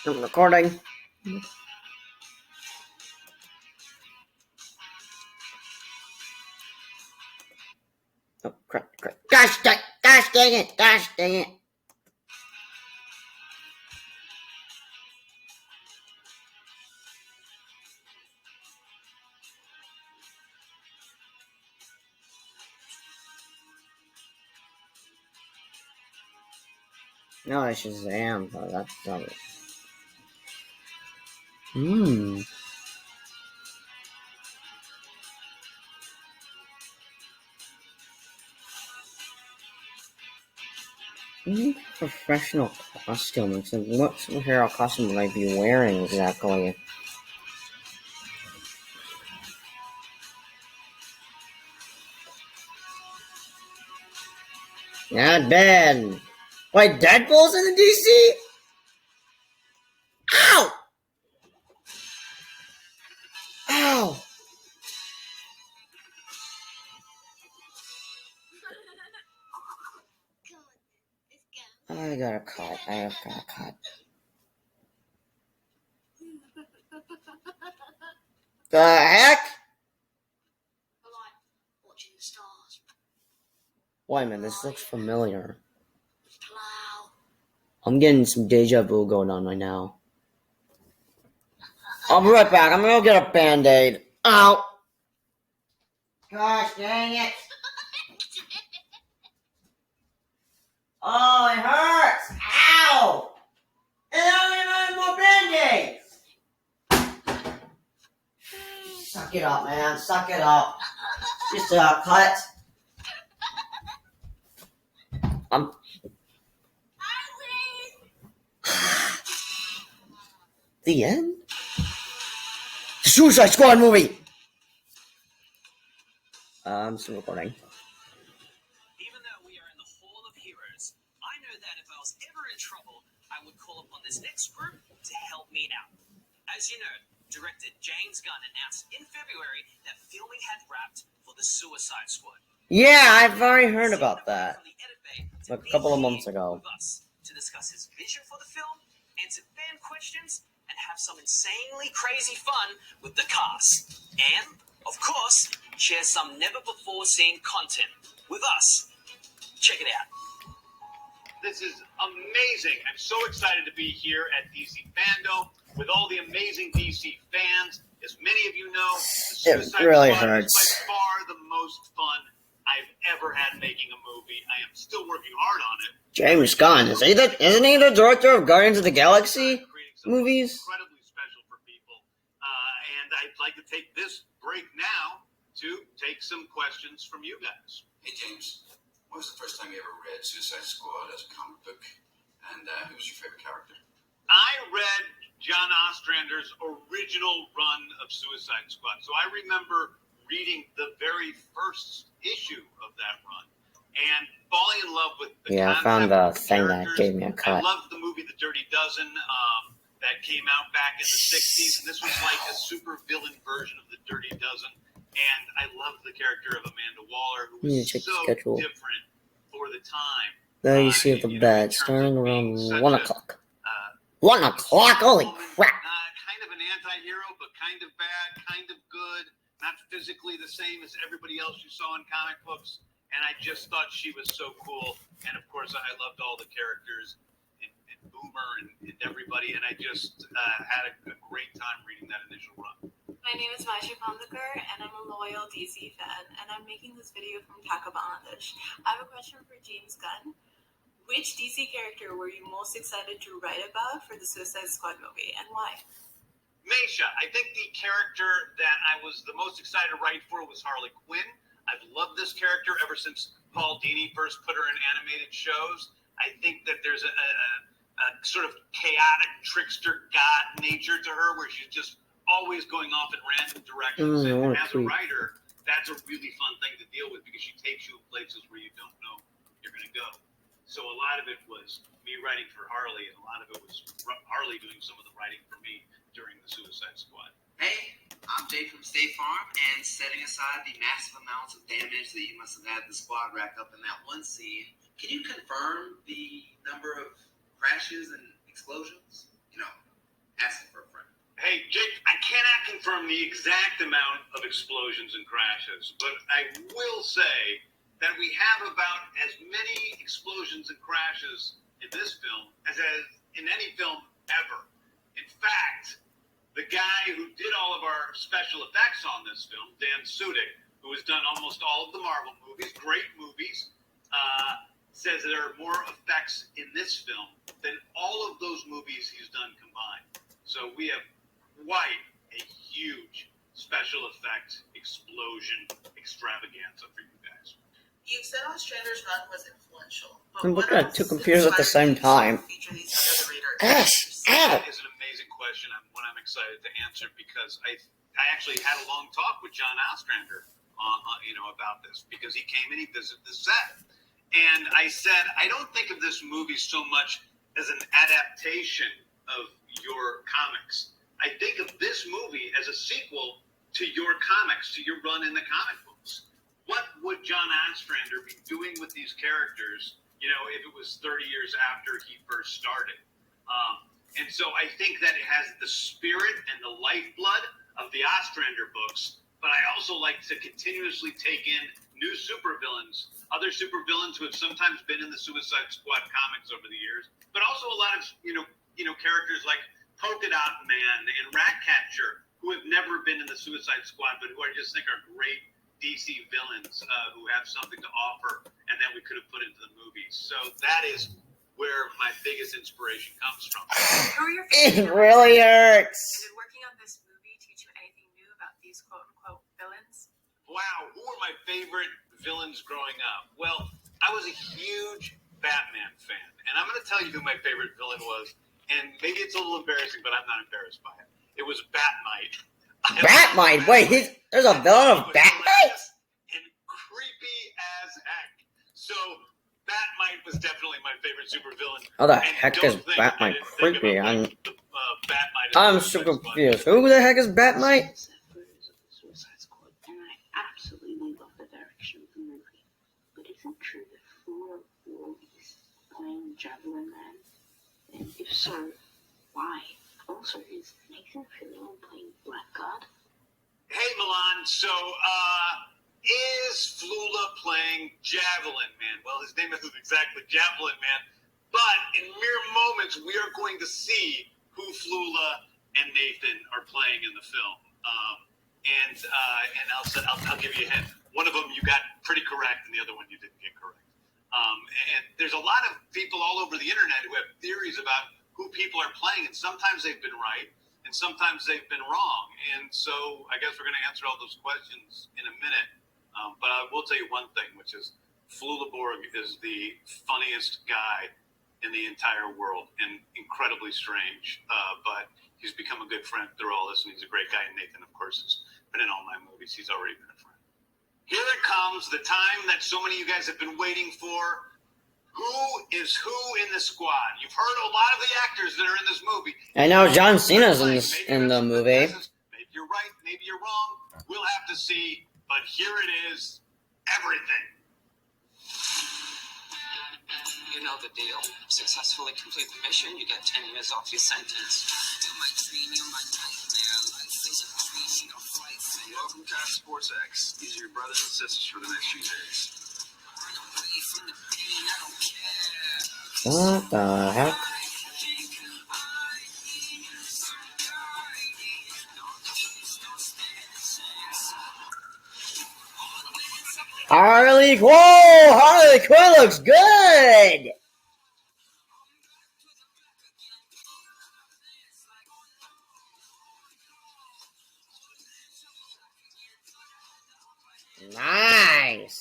I'm recording. Oh, crap. Gosh dang it. No, I Shazam. Oh, that's not it. Professional costume. So what superhero costume would I be wearing exactly? Not bad. Wait, Deadpool's in the DC? Ow! Ow! I got a cut. The heck? Wait a minute, this looks familiar. I'm getting some deja vu going on right now. I'll be right back. I'm gonna go get a band-aid. Ow! Gosh dang it! Oh, it hurts! Ow! And I don't even have more band-aids! Suck it up, man. Suck it up. Just a cut. The end? The Suicide Squad movie! I'm still recording. Even though we are in the Hall of Heroes, I know that if I was ever in trouble, I would call upon this next group to help me out. As you know, director James Gunn announced in February that filming had wrapped for the Suicide Squad. Yeah, I've already heard about that. Like a couple of months ago. With us to discuss his vision for the film, answer fan questions, and have some insanely crazy fun with the cast. And, of course, share some never-before-seen content with us. Check it out. This is amazing. I'm so excited to be here at DC Fandom with all the amazing DC fans. As many of you know, the Suicide really Squad hurts. is by far the most fun I've ever had making a movie. I am still working hard on it. James Gunn, isn't he the director of Guardians of the Galaxy movies? Incredibly special for people. And I'd like to take this break now to take some questions from you guys. Hey, James. When was the first time you ever read Suicide Squad as a comic book? And who was your favorite character? I read John Ostrander's original run of Suicide Squad. So I remember reading the very first issue of that run and falling in love with the I found the thing that gave me a cut. I loved the movie The Dirty Dozen that came out back in the 60s. And this was like a super villain version of The Dirty Dozen. And I loved the character of Amanda Waller, who was so different for the time. There you see the bed starting around 1 o'clock. 1 o'clock? Holy crap! Kind of an anti-hero, but kind of bad, kind of good. Not physically the same as everybody else you saw in comic books. And I just thought she was so cool. And of course, I loved all the characters and Boomer and everybody. And I just had a great time reading that initial run. My name is Maisha Pandekar, and I'm a loyal DC fan, and I'm making this video from Dhaka, Bangladesh. I have a question for James Gunn. Which DC character were you most excited to write about for the Suicide Squad movie, and why? Maisha, I think the character that I was the most excited to write for was Harley Quinn. I've loved this character ever since Paul Dini first put her in animated shows. I think that there's a sort of chaotic trickster god nature to her where she's just always going off in random directions. And as a writer, that's a really fun thing to deal with because she takes you in places where you don't know you're going to go. So a lot of it was me writing for Harley, and a lot of it was Harley doing some of the writing for me during the Suicide Squad. Hey, I'm Jay from State Farm, and setting aside the massive amounts of damage that you must have had the squad rack up in that one scene, can you confirm the number of crashes and explosions? You know, on the exact amount of explosions and crashes, but I will say that we have about as many explosions and crashes in this film as in any film ever. In fact, the guy who did all of our special effects on this film, Dan Sudik, who has done almost all of the Marvel movies, great movies, says there are more effects in this film than all of those movies he's done combined. So we have quite a huge special effect explosion extravaganza for you guys. You said Ostrander's run was influential. I'm looking at two computers at the same time. Gosh, ow! That is an amazing question, and one I'm excited to answer because I actually had a long talk with John Ostrander about this because he came and he visited the set. And I said, I don't think of this movie so much as an adaptation of your comics. I think of this movie as a sequel to your comics, to your run in the comic books. What would John Ostrander be doing with these characters, if it was 30 years after he first started? And so I think that it has the spirit and the lifeblood of the Ostrander books, but I also like to continuously take in new supervillains, other supervillains who have sometimes been in the Suicide Squad comics over the years, but also a lot of characters like Polka Dot Man and Ratcatcher who have never been in the Suicide Squad, but who I just think are great DC villains who have something to offer, and that we could have put into the movies. So that is where my biggest inspiration comes from. It really hurts. Did working on this movie teach you anything new about these quote-unquote villains? Wow, who were my favorite villains growing up? Well, I was a huge Batman fan, and I'm going to tell you who my favorite villain was, and maybe it's a little embarrassing, but I'm not embarrassed by it. It was Batmite. Batmite? Wait, there's a villain of Batmite? And creepy as heck. So, Batmite was definitely my favorite supervillain. How the heck is Batmite creepy? I'm so confused. Who the heck is Batmite? Absolutely love the direction of the movie. But isn't true that Flula is playing Javelin Man? And if so, why? Also, is Nathan Fillion playing Blackguard? Hey Milan, so is Flula playing Javelin Man? Well, his name isn't exactly Javelin Man, but in mere moments we are going to see who Flula and Nathan are playing in the film. And I'll give you a hint. One of them you got pretty correct, and the other one you didn't get correct. And there's a lot of people all over the internet who have theories about who people are playing, and sometimes they've been right, and sometimes they've been wrong. And so I guess we're going to answer all those questions in a minute. But I will tell you one thing, which is Flula Borg is the funniest guy in the entire world and incredibly strange. But he's become a good friend through all this, and he's a great guy. And Nathan, of course, has been in all my movies. He's already been a friend. Here it comes, the time that so many of you guys have been waiting for. Who is who in the squad? You've heard a lot of the actors that are in this movie. I know John Cena's in the movie. Maybe you're right, maybe you're wrong. We'll have to see. But here it is, everything. You know the deal. Successfully complete the mission, you get 10 years off your sentence. Welcome to Sports X. These are your brothers and sisters for the next few days. What the heck? Harley Quinn looks good! Nice!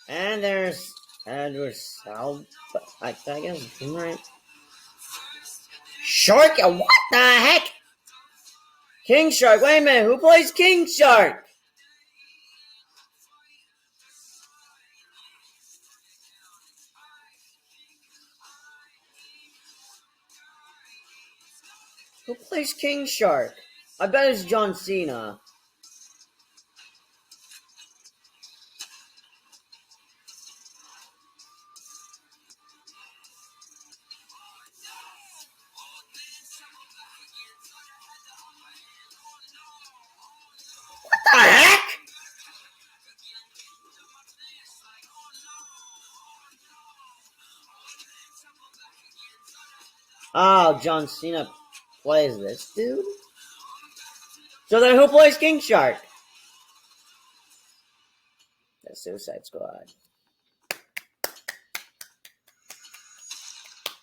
And there's Edward Salb, I guess, right? Shark? What the heck? King Shark, wait a minute, who plays King Shark? Who plays King Shark? I bet it's John Cena. Oh, John Cena plays this dude? So then who plays King Shark? The Suicide Squad.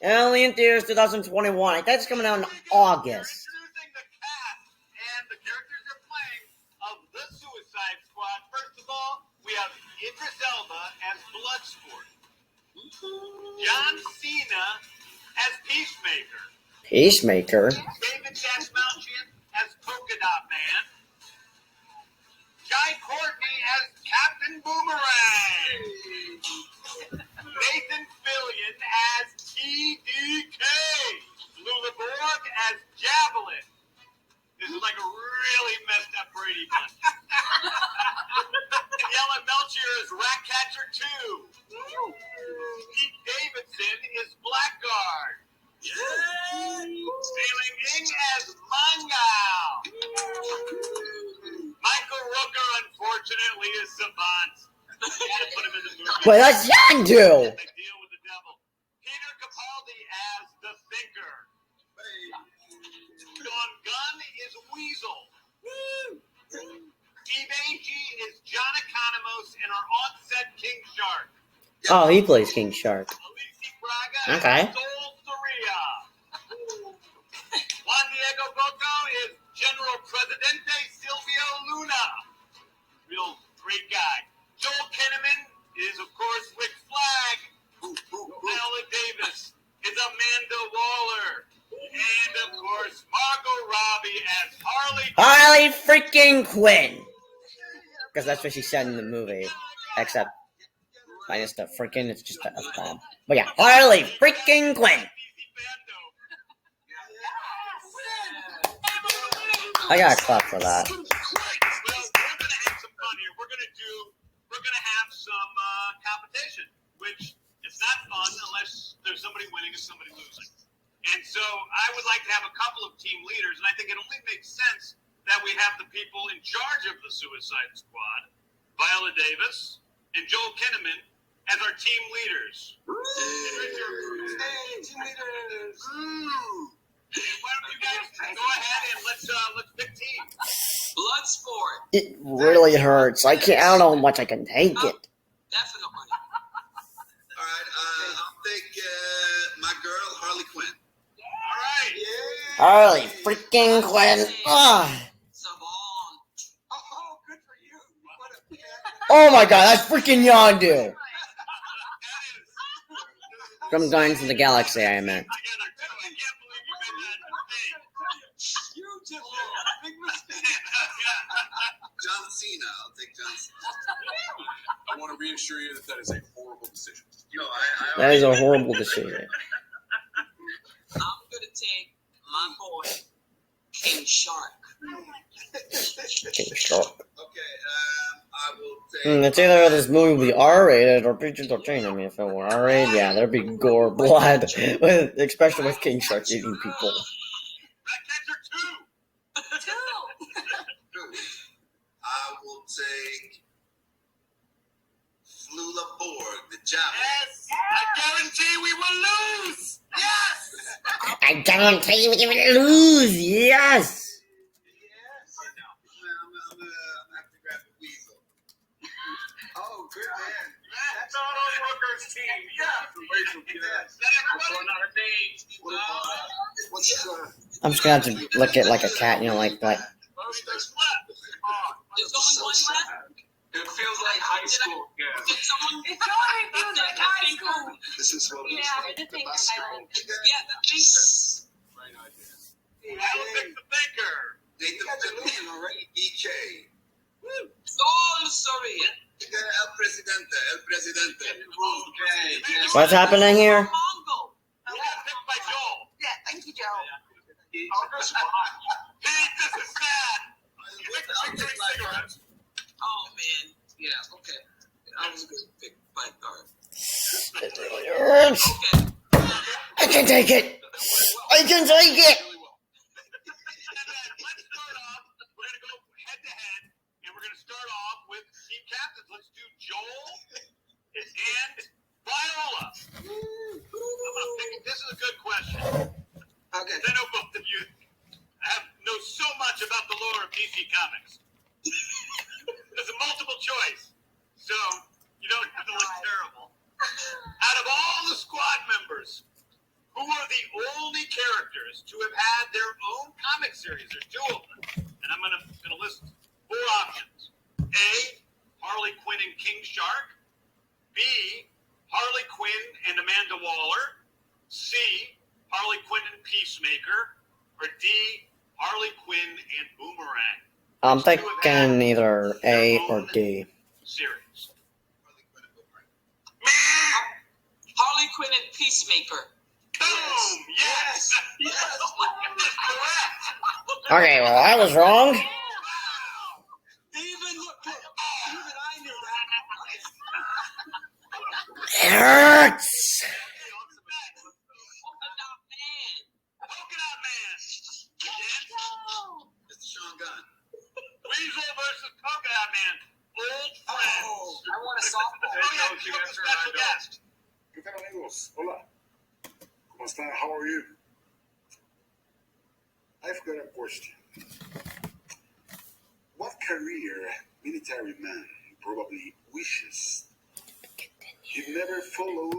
Only in theaters 2021. I think it's coming out in August. Introducing the cast and the characters they're playing of the Suicide Squad. First of all, we have Idris Elba as Bloodsport. John Cena as Peacemaker. Peacemaker? David Dastmalchian as Polka Dot Man. Jai Courtney as Captain Boomerang. Nathan Fillion as TDK. Lula Borg as Javelin. This is like a really messed up Brady Bunch. Daniela Melchior is Ratcatcher 2. Pete Davidson is Blackguard. Sailing Ing as Mangao. Michael Rooker, unfortunately, is Savant. Had to put him in the movie. Wait, that's Yondu! They deal with the devil. Peter Capaldi as the Thinker. Don Gunn is Weasel. Steve Agee is John Economos and our on-set King Shark. Oh, he plays King Shark. Alicia Braga Okay. is Sol Soria. Juan Diego Boco is General Presidente Silvio Luna. Real great guy. Joel Kinnaman is, of course, Rick Flag. Viola Davis is Amanda Waller. And, of course, Margot Robbie as Harley. Harley freaking Quinn! Because that's what she said in the movie. Except, minus the freaking, it's just a F-bomb. But yeah, Harley freaking Quinn! I got a clap for that. Well, we're going to have some fun here. We're going to have some competition, which is not fun unless there's somebody winning and somebody losing. And so I would like to have a couple of team leaders, and I think it only makes sense that we have the people in charge of the Suicide Squad, Viola Davis and Joel Kinnaman, as our team leaders. Hey, team leaders. And why don't you guys go ahead and let's pick teams. Bloodsport. It really hurts. I don't know how much I can take it. Definitely. All right, I'll take my girl, Harley Quinn. All right. Harley freaking Quinn. Ugh. Savon. Oh, good for you. What a Oh my god, that's freaking Yondu! That is From Guardians of the Galaxy, I meant. together too. I can't believe you made that mistake. You just made a big mistake. John Cena. I'll take John Cena. I want to reassure you that is a horrible decision. No, That is a horrible decision. I'm gonna take my boy, King Shark. King Shark. Okay, I will take. It's either this movie will be R-rated or PG-13. I mean, if it were R-rated, yeah, there'd be gore, blood, especially with King Shark eating people. Ratcatcher 2. I will take Flula Borg, the Javelin. Yes. I guarantee we will lose. Yes. I guarantee you will lose, yes! I'm gonna have to grab the weasel. Oh, good man. That's not on Rooker's team. I'm just gonna have to look at like a cat, you know, like There's only one left. It feels like high school. Yeah. Did someone? It totally feels like high school. This is what Yeah, I just think that I like it. Yeah, the Jesus. Right idea. I'll pick the Thinker. Nathan Fillion already. EK. Sol Soria. El Presidente. Okay. what's happening here? Mongo. You got picked by Joel. Yeah, thank you, Joe. Pete, this is sad. You picked the cigarettes. Oh man. Yeah. Okay. I was gonna pick Blackguard. It really hurts. Okay. I can take it! I can take it! And then let's start off. We're going to go head to head, and we're going to start off with team captains. Let's do Joel and Viola. I'm gonna pick, this is a good question. DC Comics. There's a multiple choice, so you don't have to look terrible. Out of all the squad members, who are the only characters to have had their own comic series? There's two of them, and I'm gonna list four options. A, Harley Quinn and King Shark. B, Harley Quinn and Amanda Waller. C, Harley Quinn and Peacemaker. Or D, Harley Quinn and Boomerang. I'm thinking either A or D. Series. Harley Quinn and Peacemaker. Boom! Yes! Yes! That's correct! Okay, well, I was wrong. Even I knew that. It hurts. Polka Dot Man! Again? Mr. Sean Gunn. Weasel versus Polka Dot Man. Old friends. I want a softball. Oh, yeah, you have a special guest. ¿Qué tal, amigos? Hola. ¿Cómo están? How are you? I've got a question. What career military man probably wishes he'd never followed